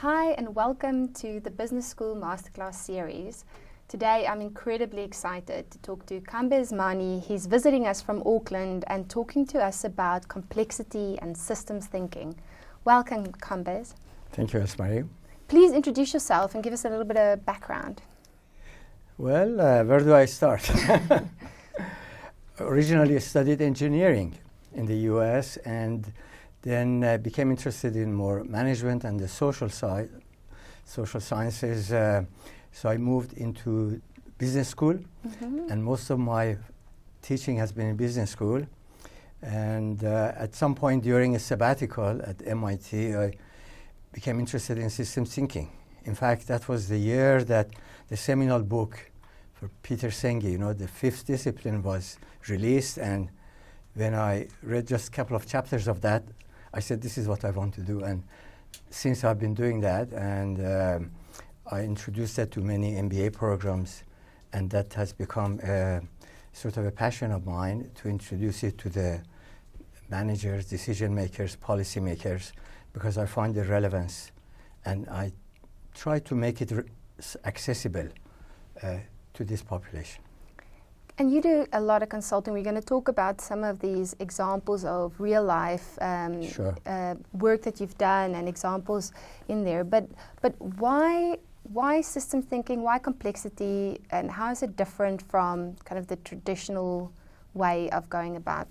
Hi and welcome to the Business School Masterclass series. Today I'm incredibly excited to talk to Kambiz Maani. He's visiting us from Auckland and talking to us about complexity and systems thinking. Welcome, Kambiz. Thank you, Asmari. Please introduce yourself and give us a little bit of background. Well, where do I start? Originally I studied engineering in the US and then became interested in more management and the social side, social sciences. So I moved into business school, and most of my teaching has been in business school. And at some point during a sabbatical at MIT, I became interested in systems thinking. In fact, that was the year that the seminal book for Peter Senge, the fifth discipline, was released. And when I read just a couple of chapters of that, I said, this is what I want to do. And since I've been doing that, and I introduced that to many MBA programs, and that has become sort of a passion of mine to introduce it to the managers, decision makers, policy makers, because I find the relevance, and I try to make it accessible to this population. And you do a lot of consulting. We're going to talk about some of these examples of real life work that you've done and examples in there. But why system thinking? Why complexity? And how is it different from kind of the traditional way of going about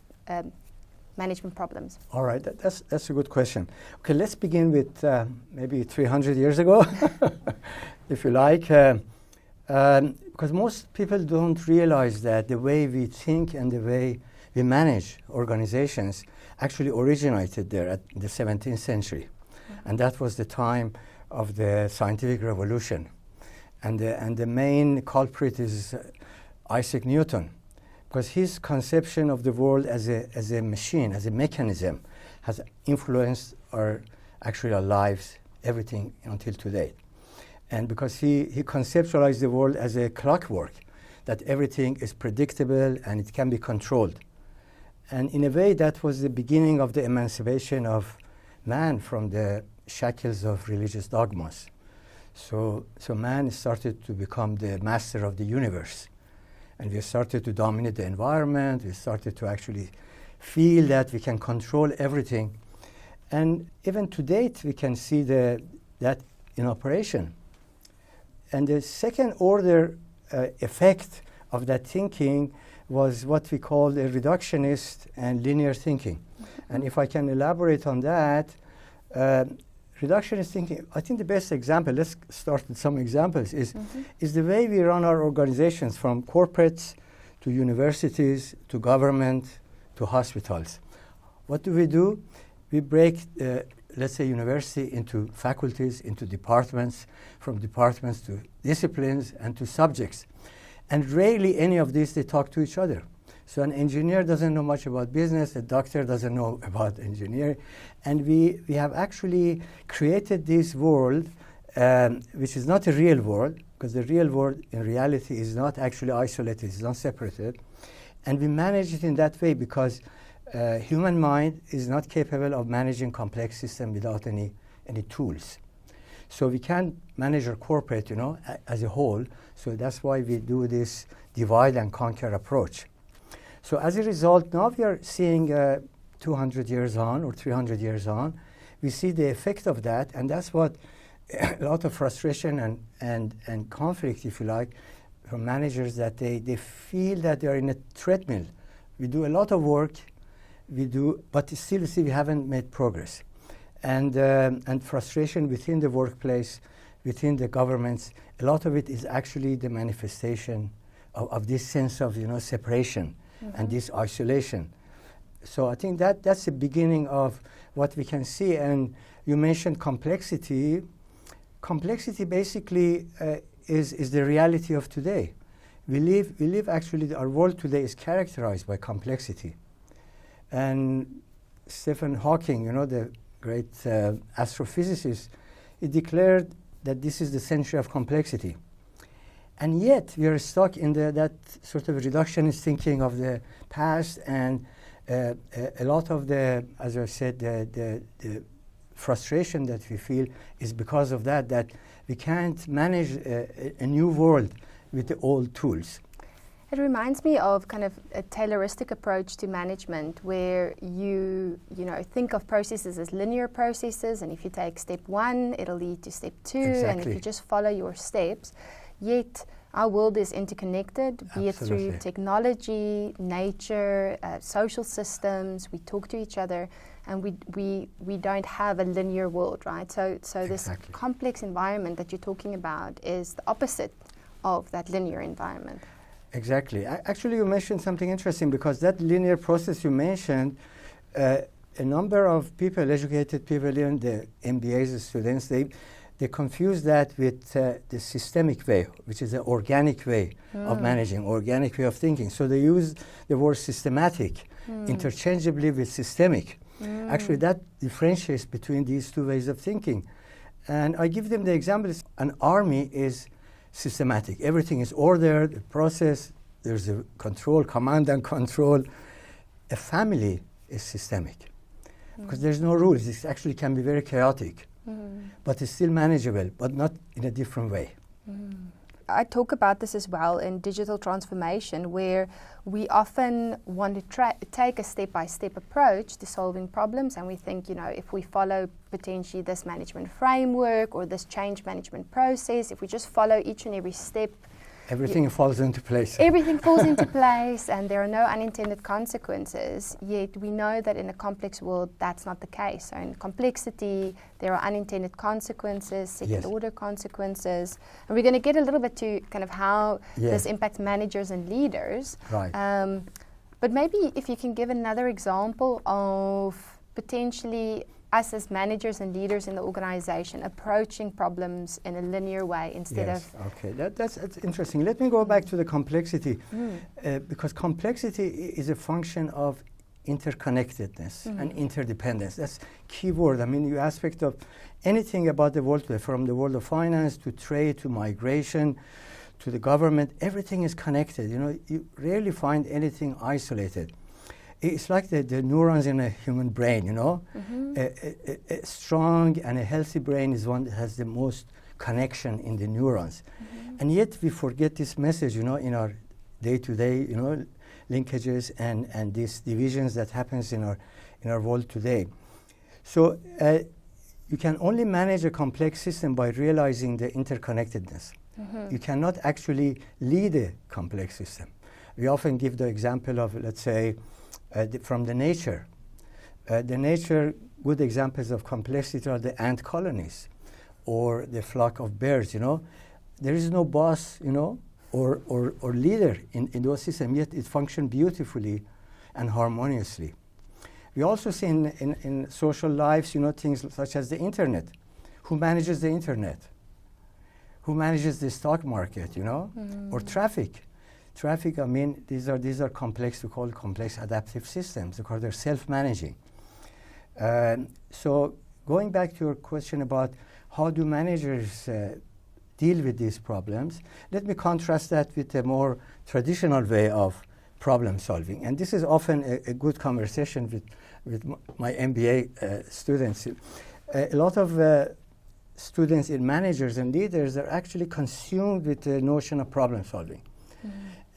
management problems? All right, that's a good question. Okay, let's begin with maybe 300 years ago, if you like. Because most people don't realize that the way we think and the way we manage organizations actually originated there at the 17th century. And that was the time of the scientific revolution. And the main culprit is Isaac Newton, because his conception of the world as a machine, as a mechanism, has influenced our lives, everything until today. And because he conceptualized the world as a clockwork, that everything is predictable and it can be controlled. And in a way, that was the beginning of the emancipation of man from the shackles of religious dogmas. So man started to become the master of the universe. And we started to dominate the environment. We started to actually feel that we can control everything. And even to date, we can see that in operation. And the second order effect of that thinking was what we call the reductionist and linear thinking. And if I can elaborate on that, reductionist thinking, I think the best example, let's start with some examples, is the way we run our organizations, from corporates to universities to government to hospitals. What do? We break let's say university into faculties, into departments, from departments to disciplines and to subjects. And rarely any of these, they talk to each other. So an engineer doesn't know much about business, a doctor doesn't know about engineering. And we have actually created this world, which is not a real world, because the real world in reality is not actually isolated, it's not separated. And we manage it in that way because human mind is not capable of managing complex systems without any tools. So we can't manage our corporate, as a whole. So that's why we do this divide and conquer approach. So as a result, now we are seeing 200 years on or 300 years on, we see the effect of that, and that's what a lot of frustration and conflict, if you like, from managers, that they feel that they are in a treadmill. We do a lot of work, but still see we haven't made progress. And frustration within the workplace, within the governments, a lot of it is actually the manifestation of this sense of separation and this isolation. So I think that's the beginning of what we can see. And you mentioned complexity. Complexity basically is the reality of today. We live actually, our world today is characterized by complexity. And Stephen Hawking, the great astrophysicist, he declared that this is the century of complexity. And yet we are stuck in that sort of reductionist thinking of the past, and a lot of the, as I said, the frustration that we feel is because of that we can't manage a new world with the old tools. It reminds me of kind of a Tayloristic approach to management, where you think of processes as linear processes, and if you take step 1, it'll lead to step 2, exactly. and if you just follow your steps. Yet our world is interconnected, be it through technology, nature, social systems. We talk to each other, and we don't have a linear world, right? So this complex environment that you're talking about is the opposite of that linear environment. Exactly. Actually, you mentioned something interesting, because that linear process you mentioned, a number of people, educated people, even the MBAs students, they confuse that with the systemic way, which is an organic way of managing, organic way of thinking. So they use the word systematic interchangeably with systemic. Actually, that differentiates between these two ways of thinking. And I give them the example, an army is systematic. Everything is ordered, a process, there's a control, command and control. A family is systemic, because there's no rules. It actually can be very chaotic, but it's still manageable, but not in a different way. I talk about this as well in digital transformation, where we often want to take a step-by-step approach to solving problems, and we think, if we follow potentially this management framework or this change management process, if we just follow each and every step, everything falls into place. Everything falls into place, and there are no unintended consequences. Yet we know that in a complex world, that's not the case. So in complexity, there are unintended consequences, second-order consequences. And we're going to get a little bit to kind of how this impacts managers and leaders. Right. But maybe if you can give another example of potentially us as managers and leaders in the organization approaching problems in a linear way instead of... Okay, that's interesting. Let me go back to the complexity, because complexity is a function of interconnectedness and interdependence. That's key word. I mean, you aspect of anything about the world, from the world of finance to trade to migration to the government, everything is connected. You rarely find anything isolated. It's like the neurons in a human brain, A strong and a healthy brain is one that has the most connection in the neurons. And yet we forget this message, in our day-to-day, linkages and these divisions that happens in our world today. So you can only manage a complex system by realizing the interconnectedness. You cannot actually lead a complex system. We often give the example of, let's say, from the nature. Good examples of complexity are the ant colonies or the flock of birds, There is no boss, or leader in those systems, yet it functions beautifully and harmoniously. We also see in social lives, things such as the internet. Who manages the internet? Who manages the stock market, or traffic? Traffic, I mean, these are complex, we call complex adaptive systems, because they're self-managing. So going back to your question about how do managers deal with these problems, let me contrast that with a more traditional way of problem solving. And this is often a good conversation with my MBA students. A lot of students in managers and leaders are actually consumed with the notion of problem solving.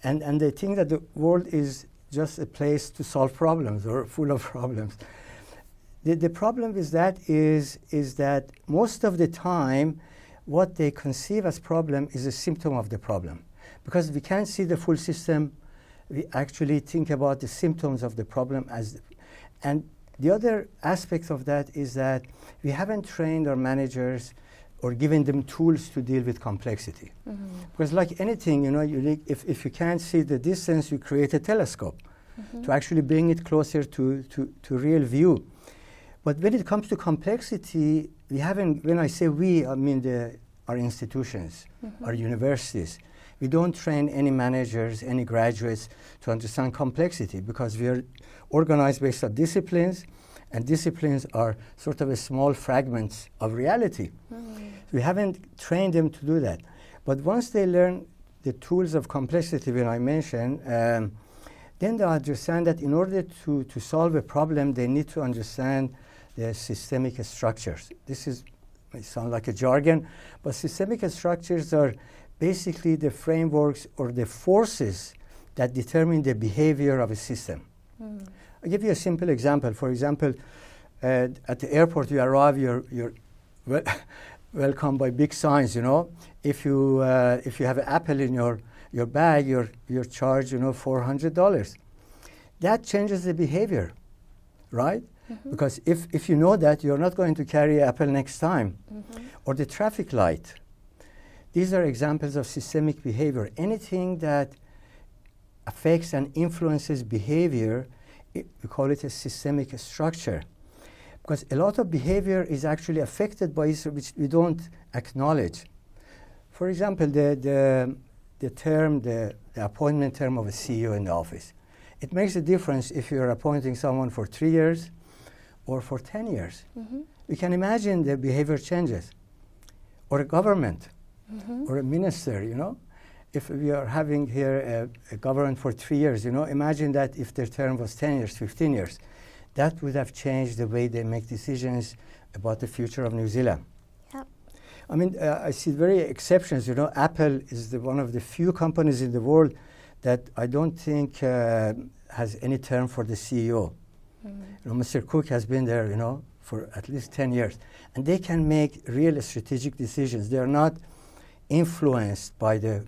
And they think that the world is just a place to solve problems or full of problems. The problem with that is that most of the time, what they conceive as problem is a symptom of the problem. Because we can't see the full system, we actually think about the symptoms of the problem and the other aspect of that is that we haven't trained our managers or given them tools to deal with complexity. Because like anything, if you can't see the distance, you create a telescope to actually bring it closer to real view. But when it comes to complexity, we haven't, when I say we, I mean our institutions, our universities. We don't train any managers, any graduates to understand complexity, because we are organized based on disciplines, and disciplines are sort of a small fragments of reality. We haven't trained them to do that. But once they learn the tools of complexity, when I mentioned, then they understand that in order to solve a problem, they need to understand the systemic structures. This may sound like a jargon, but systemic structures are basically the frameworks or the forces that determine the behavior of a system. I'll give you a simple example. For example, at the airport, you arrive, you're welcomed by big signs, you know. If you have an apple in your bag, you're charged, $400. That changes the behavior, right? Because if you know that, you're not going to carry an apple next time. Or the traffic light. These are examples of systemic behavior. Anything that affects and influences behavior, we call it a systemic structure. Because a lot of behavior is actually affected by it, which we don't acknowledge. For example, the appointment term of a CEO in the office. It makes a difference if you're appointing someone for 3 years or for 10 years. You can imagine the behavior changes. Or a government, or a minister, If we are having here a government for 3 years, imagine that if their term was 10 years, 15 years, that would have changed the way they make decisions about the future of New Zealand. Yep. I mean, I see very exceptions. Apple is one of the few companies in the world that I don't think has any term for the CEO. Mr. Cook has been there, for at least 10 years. And they can make real strategic decisions. They are not influenced by the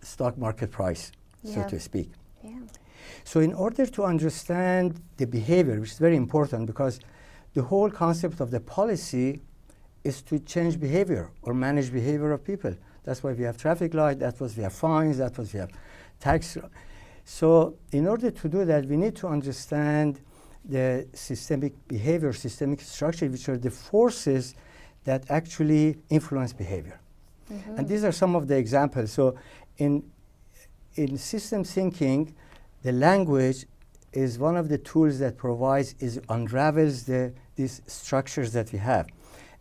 stock market price, so to speak. Yeah. So in order to understand the behavior, which is very important because the whole concept of the policy is to change behavior or manage behavior of people. That's why we have traffic light, that's why we have fines, that's why we have tax. So in order to do that, we need to understand the systemic behavior, systemic structure, which are the forces that actually influence behavior. And these are some of the examples. So in system thinking, the language is one of the tools that unravels these structures that we have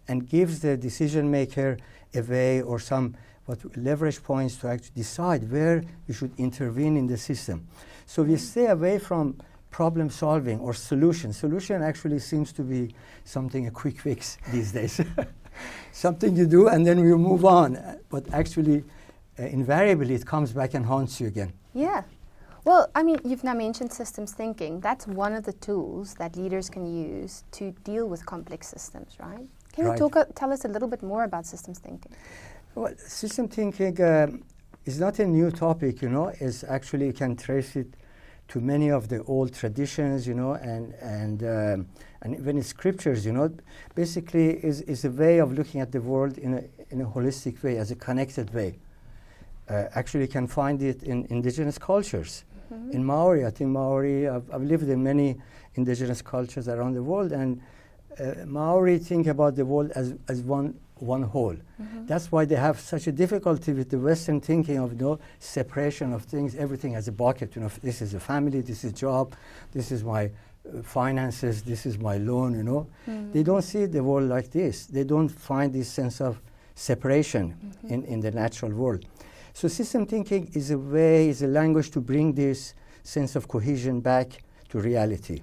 and gives the decision maker a way or some leverage points to actually decide where we should intervene in the system. So we stay away from problem solving or solution. Solution actually seems to be a quick fix these days. Something you do and then you move on. But actually, invariably, it comes back and haunts you again. Yeah. Well, I mean, you've now mentioned systems thinking. That's one of the tools that leaders can use to deal with complex systems, right? Can you tell us a little bit more about systems thinking? Well, system thinking is not a new topic, It's actually, you can trace it to many of the old traditions, and even in scriptures, basically is a way of looking at the world in a holistic way, as a connected way. Actually, you can find it in indigenous cultures. In Maori, I think Maori, I've lived in many indigenous cultures around the world, and Maori think about the world as one whole. That's why they have such a difficulty with the Western thinking of separation of things, everything as a bucket. This is a family, this is job, this is my finances, this is my loan. They don't see the world like this. They don't find this sense of separation in the natural world. So system thinking is a language to bring this sense of cohesion back to reality.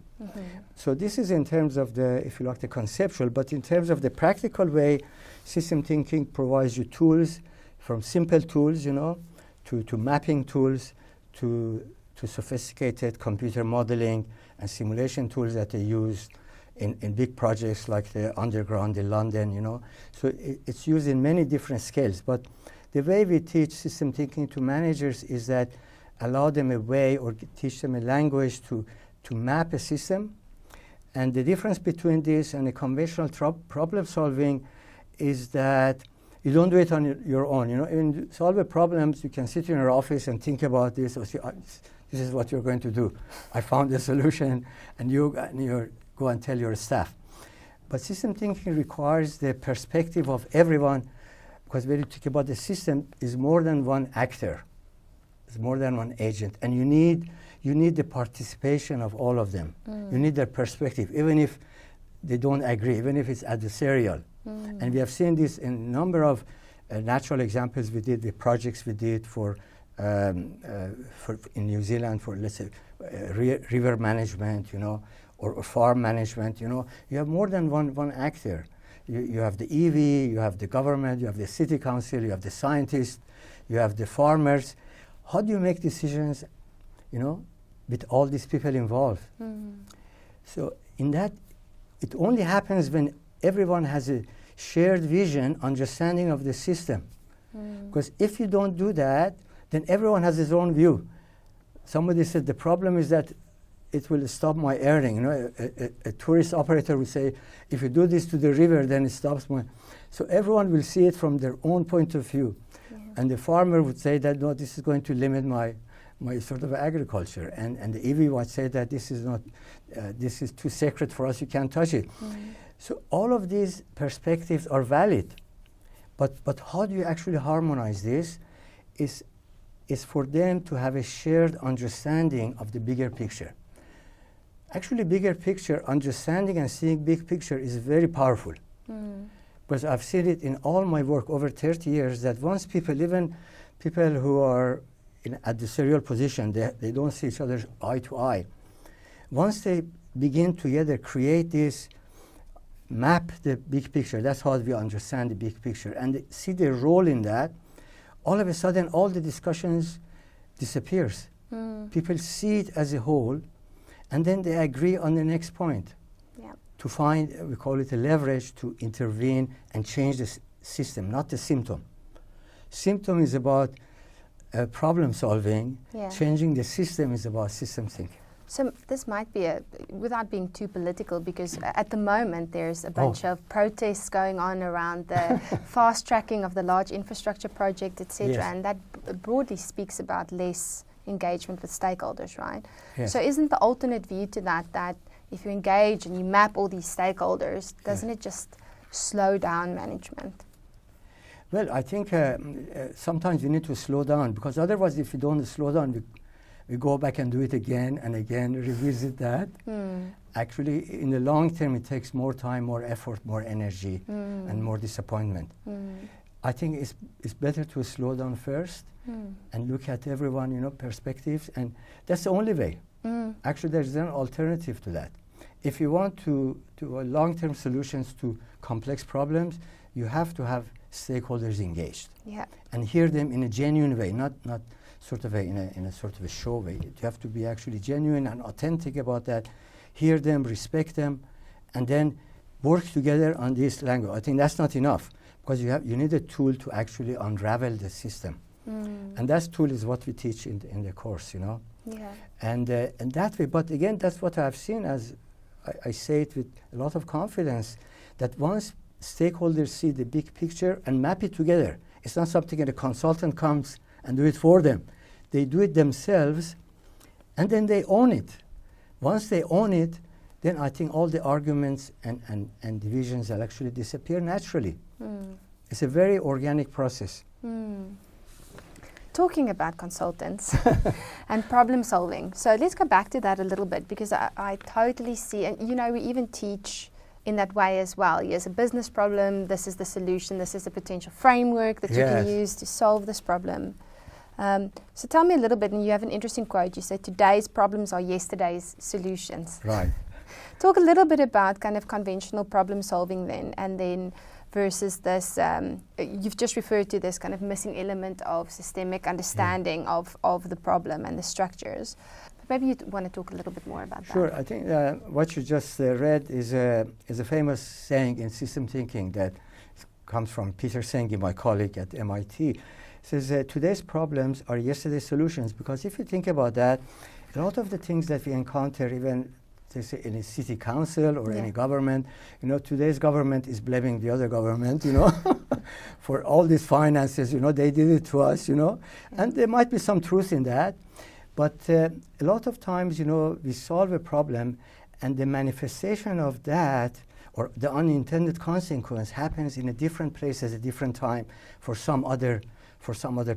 So this is in terms of the conceptual, but in terms of the practical way, system thinking provides you tools, from simple tools, to mapping tools, to sophisticated computer modeling and simulation tools that they use in big projects like the Underground in London, So it's used in many different scales. But the way we teach system thinking to managers is that allow them a way or teach them a language to map a system. And the difference between this and a conventional problem solving is that you don't do it on your own. When you solve a problem, you can sit in your office and think about this or say, this is what you're going to do. I found a solution, and you go and tell your staff. But system thinking requires the perspective of everyone, because when you think about the system, is more than one actor. It's more than one agent, and you need the participation of all of them. You need their perspective, even if they don't agree, even if it's adversarial. And we have seen this in a number of natural examples we did, the projects we did for in New Zealand for, let's say, river management, or farm management, you have more than one actor. You have the EV, you have the government, you have the city council, you have the scientists, you have the farmers. How do you make decisions, with all these people involved? So in that, it only happens when everyone has a shared vision, understanding of the system. Because if you don't do that, then everyone has his own view. Somebody said the problem is that it will stop my earning. A tourist operator would say, if you do this to the river, then it stops my. So everyone will see it from their own point of view. Yeah. And the farmer would say that, no, this is going to limit my sort of agriculture. And the EV would say that this is not, this is too sacred for us, you can't touch it. So all of these perspectives are valid. But how do you actually harmonize this is for them to have a shared understanding of the bigger picture. Actually, bigger picture, understanding and seeing big picture is very powerful. Because I've seen it in all my work over 30 years that once even people who are in adversarial position, they don't see each other eye to eye. Once they begin together, create this, map the big picture, that's how we understand the big picture, and see their role in that, all of a sudden all the discussions disappears. People see it as a whole, and then they agree on the next point. Yeah. To find, we call it a leverage to intervene and change the system, not the symptom. Symptom is about problem solving. Yeah. Changing the system is about system thinking. So this might be without being too political, because at the moment there's a bunch of protests going on around the fast tracking of the large infrastructure project, etc. Yes. And that broadly speaks about less engagement with stakeholders, right? Yes. So isn't the alternate view to that if you engage and you map all these stakeholders, doesn't it just slow down management? Well, I think sometimes you need to slow down, because otherwise if you don't slow down, we go back and do it again and again, revisit that. Actually, in the long term, it takes more time, more effort, more energy, and more disappointment. I think it's better to slow down first and look at everyone, perspectives, and that's the only way. Actually, there's an alternative to that. If you want to long-term solutions to complex problems, you have to have stakeholders engaged and hear them in a genuine way, not sort of in a sort of a show way. You have to be actually genuine and authentic about that. Hear them, respect them, and then work together on this language. I think that's not enough, because you need a tool to actually unravel the system, and that tool is what we teach in the course, Yeah. And that way. But again, that's what I've seen. As I say it with a lot of confidence, that once stakeholders see the big picture and map it together, it's not something that a consultant comes and do it for them. They do it themselves, and then they own it. Once they own it, then I think all the arguments and divisions will actually disappear naturally. It's a very organic process. Talking about consultants and problem solving. So let's go back to that a little bit, because I totally see, and we even teach in that way as well. Here's a business problem, this is the solution, this is the potential framework that you can use to solve this problem. So tell me a little bit, and you have an interesting quote. You said, today's problems are yesterday's solutions. Right. Talk a little bit about kind of conventional problem solving then, and then versus this, you've just referred to this kind of missing element of systemic understanding of the problem and the structures. Maybe you want to talk a little bit more about that. Sure. I think what you just read is a famous saying in system thinking that comes from Peter Senge, my colleague at MIT. It says, today's problems are yesterday's solutions. Because if you think about that, a lot of the things that we encounter, even say in a city council or any government, today's government is blaming the other government, for all these finances, they did it to us, and there might be some truth in that. But a lot of times, we solve a problem, and the manifestation of that, or the unintended consequence, happens in a different place at a different time for some other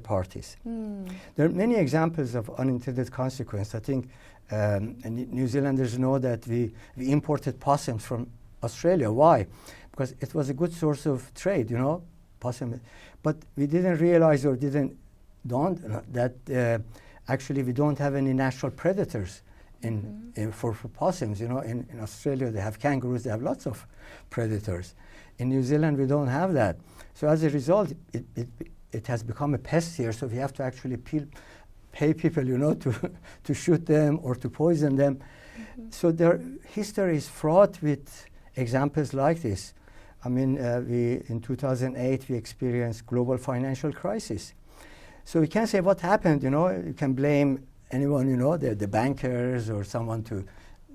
parties. There are many examples of unintended consequence. I think New Zealanders know that we imported possums from Australia. Why? Because it was a good source of trade, possum. But we didn't realize or didn't dawn that actually we don't have any natural predators for possums. In Australia they have kangaroos, they have lots of predators. In New Zealand we don't have that. So as a result, it has become a pest here, so we have to actually pay people, to shoot them or to poison them. So their history is fraught with examples like this. I mean, in 2008 we experienced global financial crisis. So we can't say what happened, you can blame anyone, the bankers or someone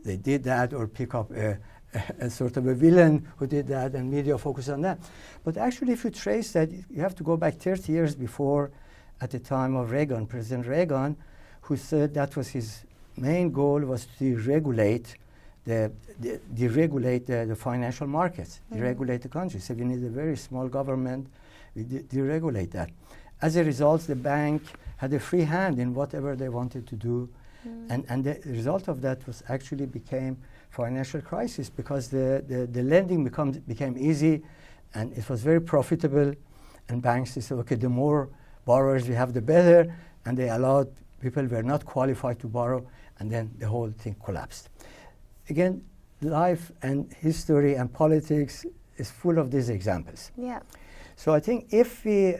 they did that, or pick up a sort of a villain who did that and media focus on that. But actually if you trace that, you have to go back 30 years before, at the time of Reagan, President Reagan, who said that was his main goal, was to deregulate the financial markets, deregulate the country. So we need a very small government, we deregulate that. As a result, the bank had a free hand in whatever they wanted to do. And the result of that was actually became financial crisis, because the lending became easy and it was very profitable, and banks said, okay, the more borrowers we have, the better, and they allowed people who were not qualified to borrow, and then the whole thing collapsed. Again, life and history and politics is full of these examples. Yeah. So I think if we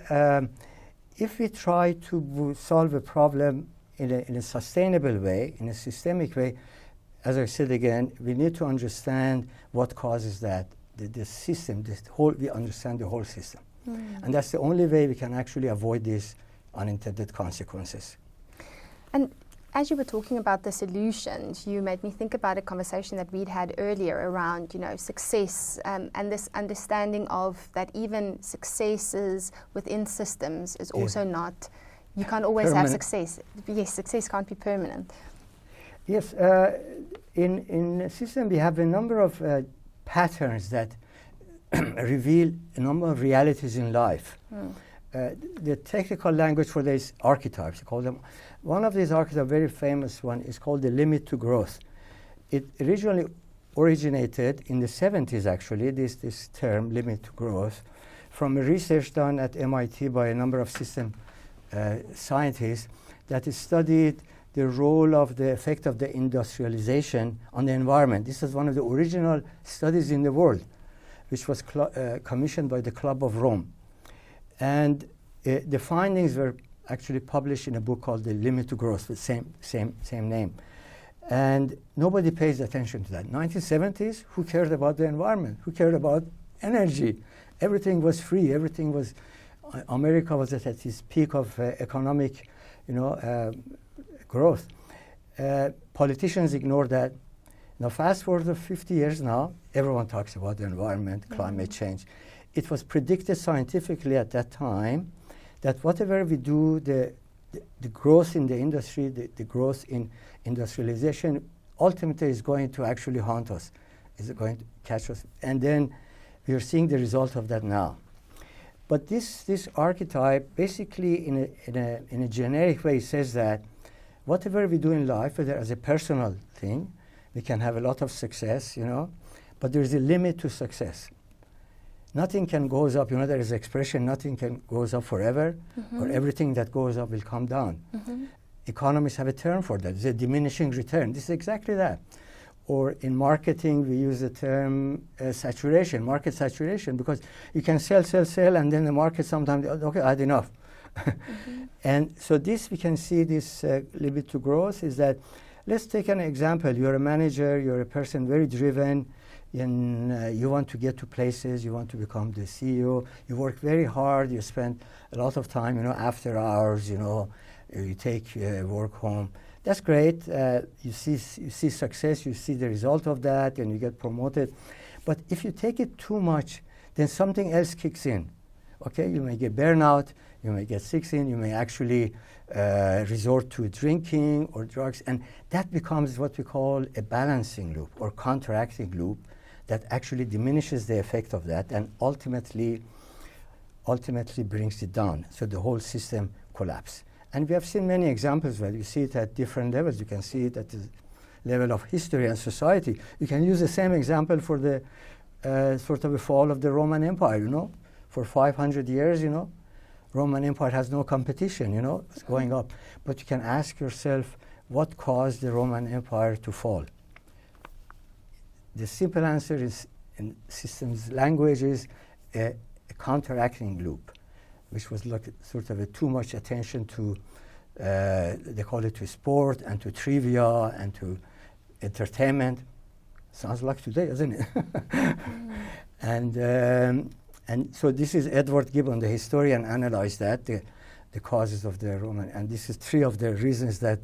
try to solve a problem in a sustainable way, in a systemic way, as I said again, we need to understand what causes that, the system, we understand the whole system. And that's the only way we can actually avoid these unintended consequences. And as you were talking about the solutions, you made me think about a conversation that we'd had earlier around, success, and this understanding of that even successes within systems is also not, you can't always permanent. have success. Yes, success can't be permanent. Yes, in a system we have a number of patterns that reveal a number of realities in life. The technical language for these archetypes, call them. One of these archetypes, a very famous one, is called the limit to growth. It originally originated in the 70s, actually, this term, limit to growth, from a research done at MIT by a number of system scientists that studied the role of the effect of the industrialization on the environment. This is one of the original studies in the world, which was commissioned by the Club of Rome. And the findings were actually published in a book called The Limit to Growth, with same name. And nobody pays attention to that. 1970s, who cared about the environment? Who cared about energy? Everything was free. Everything was, America was at its peak of economic, growth. Politicians ignored that. Now, fast forward to 50 years now, everyone talks about the environment, climate change. It was predicted scientifically at that time that whatever we do, the growth in the industry, the growth in industrialization, ultimately is going to actually haunt us, is going to catch us. And then we are seeing the result of that now. But this archetype, basically in a generic way, says that whatever we do in life, whether as a personal thing, we can have a lot of success, but there is a limit to success. Nothing can goes up, there is an expression, nothing can goes up forever, or everything that goes up will come down. Economists have a term for that. It's a diminishing return. This is exactly that. Or in marketing, we use the term saturation, market saturation, because you can sell, and then the market sometimes, okay, I had enough. And so we can see this limit to growth is that, let's take an example. You're a manager, you're a person very driven, and you want to get to places, you want to become the CEO, you work very hard, you spend a lot of time, after hours, you take work home. That's great. You see success, you see the result of that, and you get promoted. But if you take it too much, then something else kicks in. Okay, you may get burnout, you may get sick, you may actually resort to drinking or drugs, and that becomes what we call a balancing loop or counteracting loop that actually diminishes the effect of that and ultimately brings it down. So the whole system collapses. And we have seen many examples where you see it at different levels. You can see it at the level of history and society. You can use the same example for the sort of a fall of the Roman Empire, For 500 years, Roman Empire has no competition, it's going up. But you can ask yourself, what caused the Roman Empire to fall? The simple answer is, in systems language, is a counteracting loop, which was like sort of too much attention to, they call it, to sport and to trivia and to entertainment. Sounds like today, doesn't it? And so this is Edward Gibbon, the historian, analyzed that, the causes of the Roman, and this is 3 of the reasons that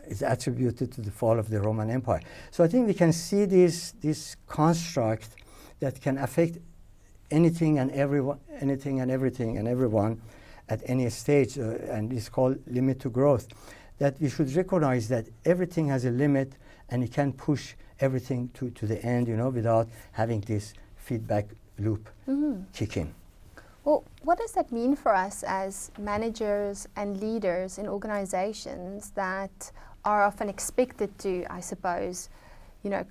is attributed to the fall of the Roman Empire. So I think we can see this construct that can affect anything and everyone, anything and everything and everyone at any stage, and it's called limit to growth. That we should recognize that everything has a limit, and you can push everything to the end, without having this feedback loop kick in. Well, what does that mean for us as managers and leaders in organizations that are often expected to, I suppose,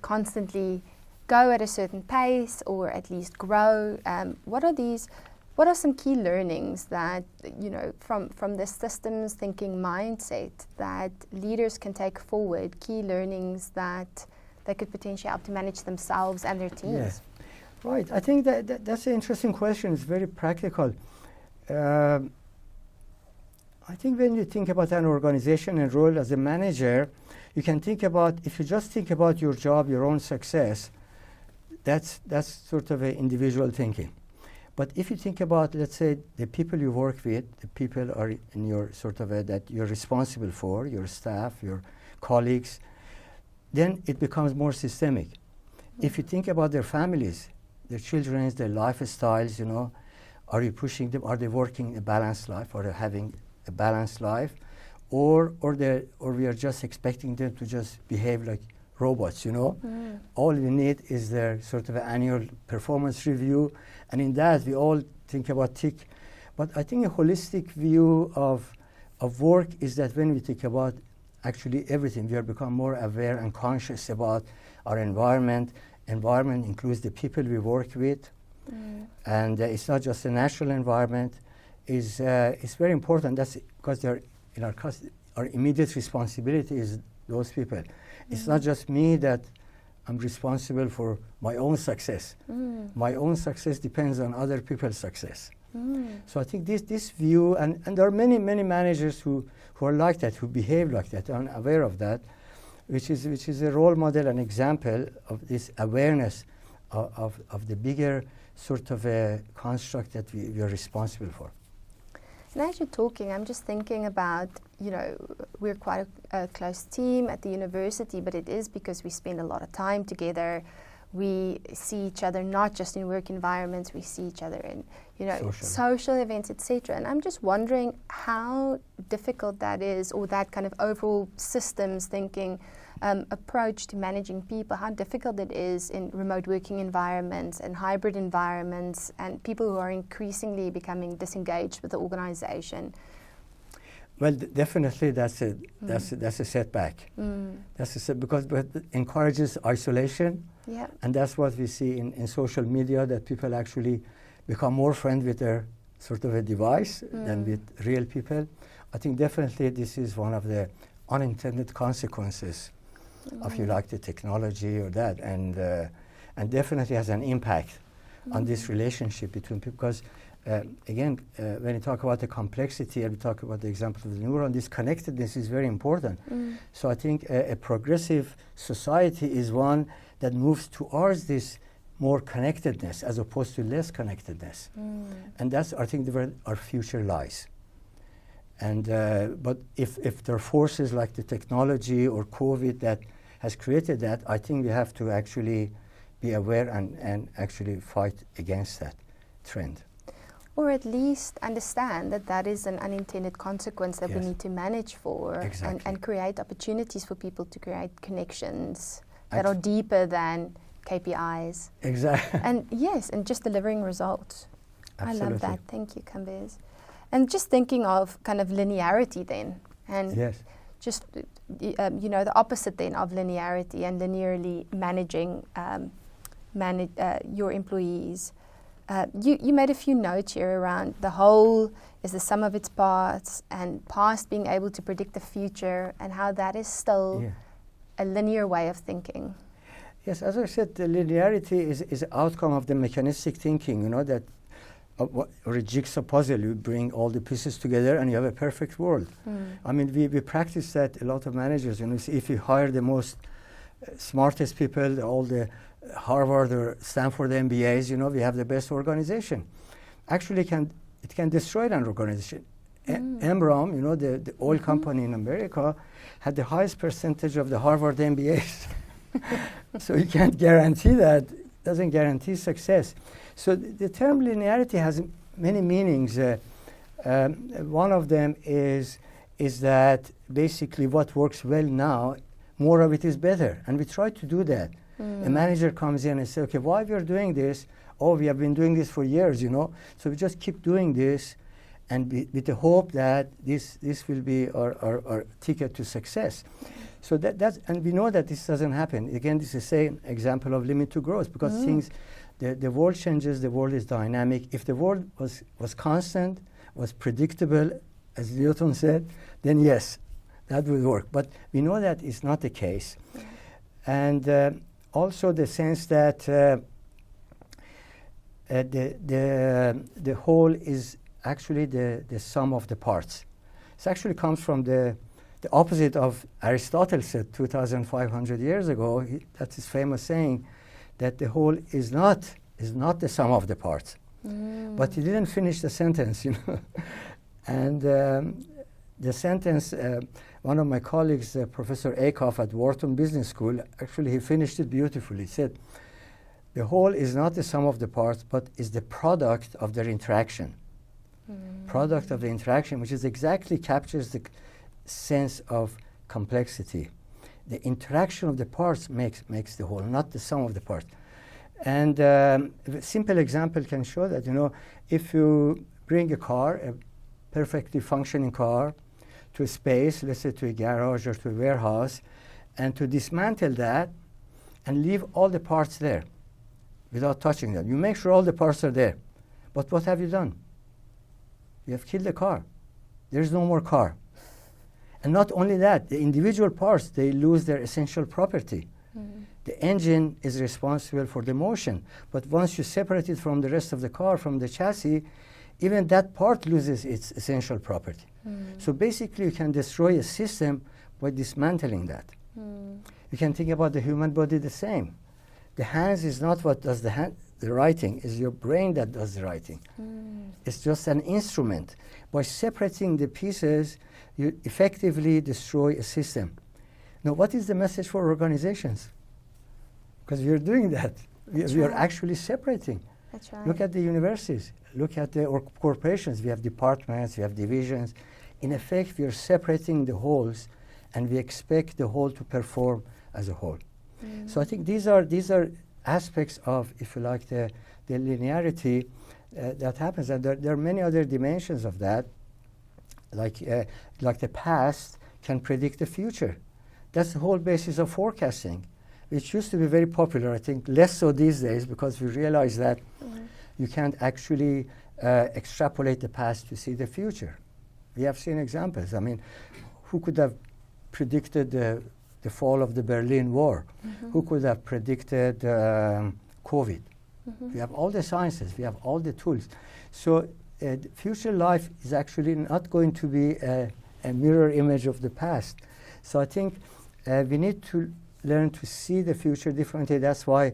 constantly go at a certain pace or at least grow? What are some key learnings that, from this systems thinking mindset that leaders can take forward, key learnings that they could potentially help to manage themselves and their teams? Yes. Right. I think that's an interesting question. It's very practical. I think when you think about an organization and role as a manager, you can think about, if you just think about your job, your own success, that's sort of an individual thinking. But if you think about, let's say, the people you work with, the people are in your sort of that you're responsible for, your staff, your colleagues, then it becomes more systemic. If you think about their families, their children, their lifestyles, are you pushing them? Are they working a balanced life? Are they having a balanced life? Or we are just expecting them to just behave like robots, All we need is their sort of annual performance review. And in that, we all think about tick. But I think a holistic view of work is that when we think about actually everything, we have become more aware and conscious about our environment. Environment includes the people we work with. And it's not just a natural environment. It's very important. That's because they're in our immediate responsibility is those people. It's not just me that I'm responsible for my own success. My own success depends on other people's success. So I think this view, and there are many managers who are like that, who behave like that, are aware of that, which is a role model, an example of this awareness of the bigger sort of a construct that we are responsible for. And as you're talking, I'm just thinking about, we're quite a close team at the university, but it is because we spend a lot of time together. We see each other not just in work environments, we see each other in, social events, etc. And I'm just wondering how difficult that is, or that kind of overall systems thinking approach to managing people, how difficult it is in remote working environments and hybrid environments, and people who are increasingly becoming disengaged with the organization. Well, definitely that's a setback. Because it encourages isolation. Yeah. And that's what we see in social media, that people actually become more friends with their sort of a device than with real people. I think definitely this is one of the unintended consequences of, you like, the technology or that, and definitely has an impact on this relationship between people. Because again, when you talk about the complexity and we talk about the example of the neuron, this connectedness is very important. So I think a progressive society is one that moves towards this more connectedness as opposed to less connectedness. And that's, I think, where our future lies. And but if there are forces like the technology or COVID that has created that, I think we have to actually be aware and actually fight against that trend. Or at least understand that is an unintended consequence that Yes. we need to manage for, Exactly. and create opportunities for people to create connections that are deeper than KPIs. Exactly. And yes, and just delivering results. Absolutely. I love that. Thank you, Kambiz. And just thinking of kind of linearity then, and Yes. just the opposite then of linearity and linearly managing your employees. You made a few notes here around the whole is the sum of its parts, and past being able to predict the future, and how that is still a linear way of thinking. Yes, as I said, the linearity is an outcome of the mechanistic thinking, that or a jigsaw puzzle, you bring all the pieces together and you have a perfect world. I mean, we practice that a lot of managers, if you hire the most smartest people, all the Harvard or Stanford MBAs, we have the best organization. Actually, it can destroy an organization. Enron, the oil company in America, had the highest percentage of the Harvard MBAs. So you can't guarantee that. It doesn't guarantee success. So the term linearity has many meanings. One of them is that basically what works well now, more of it is better. And we try to do that. A manager comes in and says, okay, why we are doing this? Oh, we have been doing this for years, So we just keep doing this, and with the hope that this will be our ticket to success. So and we know that this doesn't happen. Again, this is the same example of limit to growth, because the world changes, the world is dynamic. If the world was constant, was predictable, as Newton said, then yes, that would work. But we know that is not the case. And also the sense that the whole is actually the sum of the parts. This actually comes from the opposite of Aristotle said 2,500 years ago. That's his famous saying, that the whole is not the sum of the parts. But he didn't finish the sentence, And the sentence, one of my colleagues, Professor Akoff at Wharton Business School, actually he finished it beautifully. He said, the whole is not the sum of the parts, but is the product of their interaction. Product of the interaction, which is exactly captures the sense of complexity. The interaction of the parts makes the whole, not the sum of the parts. And a simple example can show that, if you bring a car, a perfectly functioning car, to a space, let's say to a garage or to a warehouse, and to dismantle that and leave all the parts there without touching them. You make sure all the parts are there. But what have you done? You have killed the car. There's no more car. And not only that, the individual parts, they lose their essential property. The engine is responsible for the motion. But once you separate it from the rest of the car, from the chassis, even that part loses its essential property. So basically, you can destroy a system by dismantling that. You can think about the human body the same. The hands is not what does the writing, it's your brain that does the writing. It's just an instrument. By separating the pieces, you effectively destroy a system. Now, what is the message for organizations? Because we are doing that. We are actually separating. That's right. Look at the universities. Look at the corporations. We have departments, we have divisions. In effect, we are separating the wholes, and we expect the whole to perform as a whole. So I think these are aspects of, if you like, the linearity that happens. And there are many other dimensions of that, like the past can predict the future. That's the whole basis of forecasting, which used to be very popular. I think less so these days, because we realize that you can't actually extrapolate the past to see the future. We have seen examples. I mean, who could have predicted the fall of the Berlin Wall? Who could have predicted COVID? We have all the sciences. We have all the tools. So future life is actually not going to be a mirror image of the past. So I think we need to learn to see the future differently. That's why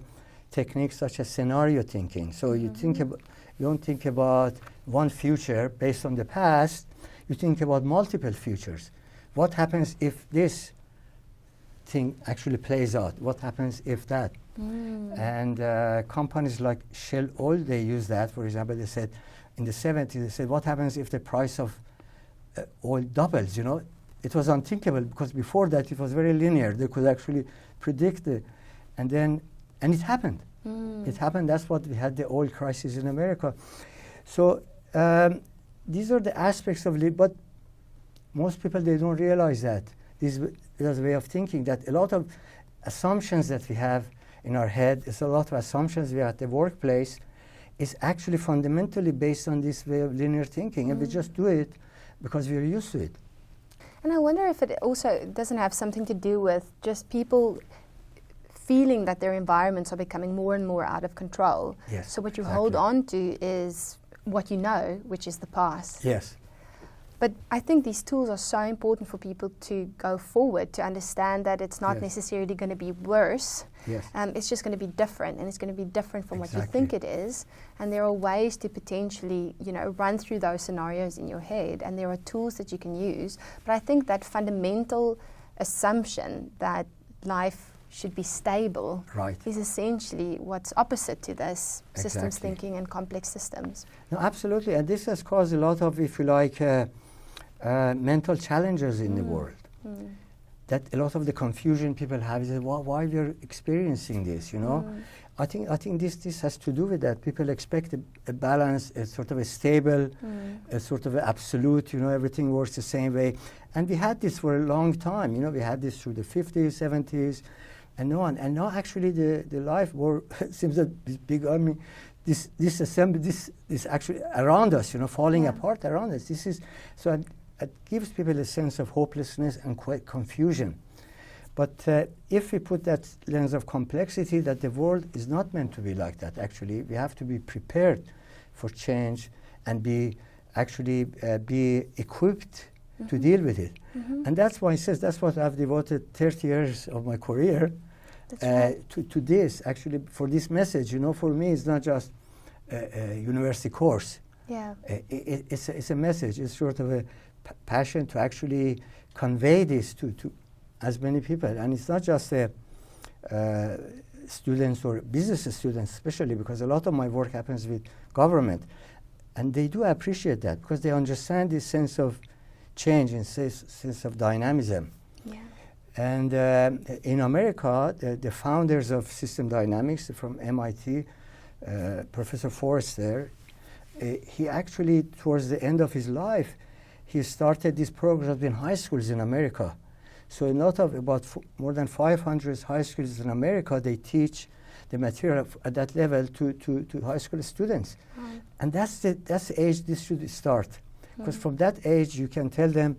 techniques such as scenario thinking. So you don't think about one future based on the past. You think about multiple futures. What happens if this thing actually plays out? What happens if that? And companies like Shell Oil, they use that. For example, they said in the 70s, they said, what happens if the price of oil doubles? It was unthinkable, because before that it was very linear. They could actually predict it, and it happened. It happened. That's what we had the oil crisis in America. So these are the aspects of but most people, they don't realize that. This is a way of thinking, that a lot of assumptions that we have in our head, it's a lot of assumptions we have at the workplace. is actually fundamentally based on this way of linear thinking, and we just do it because we're used to it. And I wonder if it also doesn't have something to do with just people feeling that their environments are becoming more and more out of control. Yes, so what you exactly. hold on to is what you know, which is the past. Yes. But I think these tools are so important for people to go forward, to understand that it's not necessarily going to be worse. Yes. It's just going to be different, and it's going to be different from what you Exactly. think it is. And there are ways to potentially, run through those scenarios in your head, and there are tools that you can use. But I think that fundamental assumption that life should be stable is essentially what's opposite to this systems thinking and complex systems. No, absolutely. And this has caused a lot of, if you like, mental challenges in the world. That a lot of the confusion people have is why we're experiencing this, I think this has to do with that. People expect a balance, a sort of a stable, a sort of an absolute, everything works the same way. And we had this for a long time, we had this through the 50s, 70s, and so on. And now actually the life war seems that this big army, this assembly, this actually around us, falling apart around us. This is, so it gives people a sense of hopelessness and quite confusion. But if we put that lens of complexity, that the world is not meant to be like that, actually, we have to be prepared for change and be equipped to deal with it. And that's why he says, that's what I've devoted 30 years of my career to this, actually, for this message. For me, it's not just a university course. Yeah. It's a message. It's sort of a passion to actually convey this to as many people. And it's not just students or business students, especially because a lot of my work happens with government. And they do appreciate that because they understand this sense of change and sense of dynamism. Yeah. And in America, the founders of system dynamics from MIT, Professor Forrester, he actually, towards the end of his life, he started these programs in high schools in America. So a lot of about more than 500 high schools in America, they teach the material at that level to high school students. And that's the age this should start. Because from that age, you can tell them,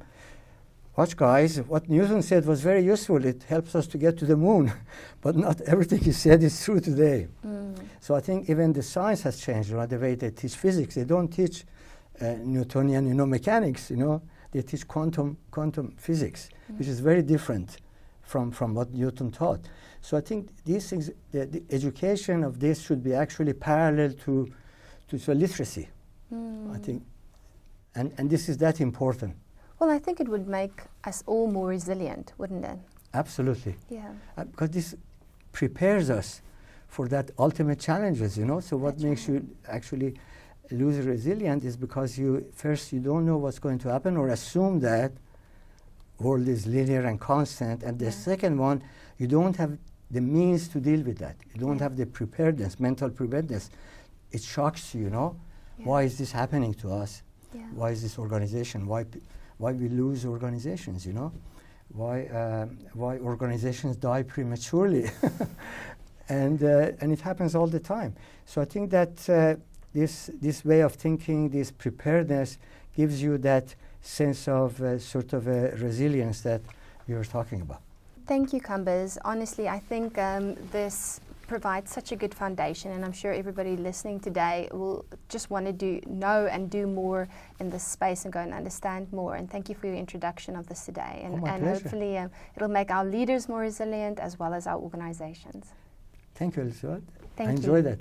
watch guys, what Newton said was very useful. It helps us to get to the moon. But not everything he said is true today. So I think even the science has changed, the way they teach physics. They don't teach Newtonian, mechanics, They teach quantum physics, which is very different from what Newton taught. So I think these things, the education of this should be actually parallel to literacy, I think. And this is that important. Well, I think it would make us all more resilient, wouldn't it? Absolutely. Yeah. Because this prepares us for that ultimate challenges, So what makes you actually lose resilient is because you don't know what's going to happen or assume that world is linear and constant. And the second one, you don't have the means to deal with that. You don't have the preparedness, mental preparedness. It shocks you, Why is this happening to us? Yeah. Why is this organization? Why we lose organizations, Why organizations die prematurely. And it happens all the time. So I think that this way of thinking, this preparedness, gives you that sense of sort of resilience that you were talking about. Thank you, Kambiz. Honestly, I think this provides such a good foundation, and I'm sure everybody listening today will just want to know and do more in this space and go and understand more. And thank you for your introduction of this today. And, my pleasure. Hopefully it'll make our leaders more resilient as well as our organizations. Thank you, Elizabeth. Thank I you. enjoyed that.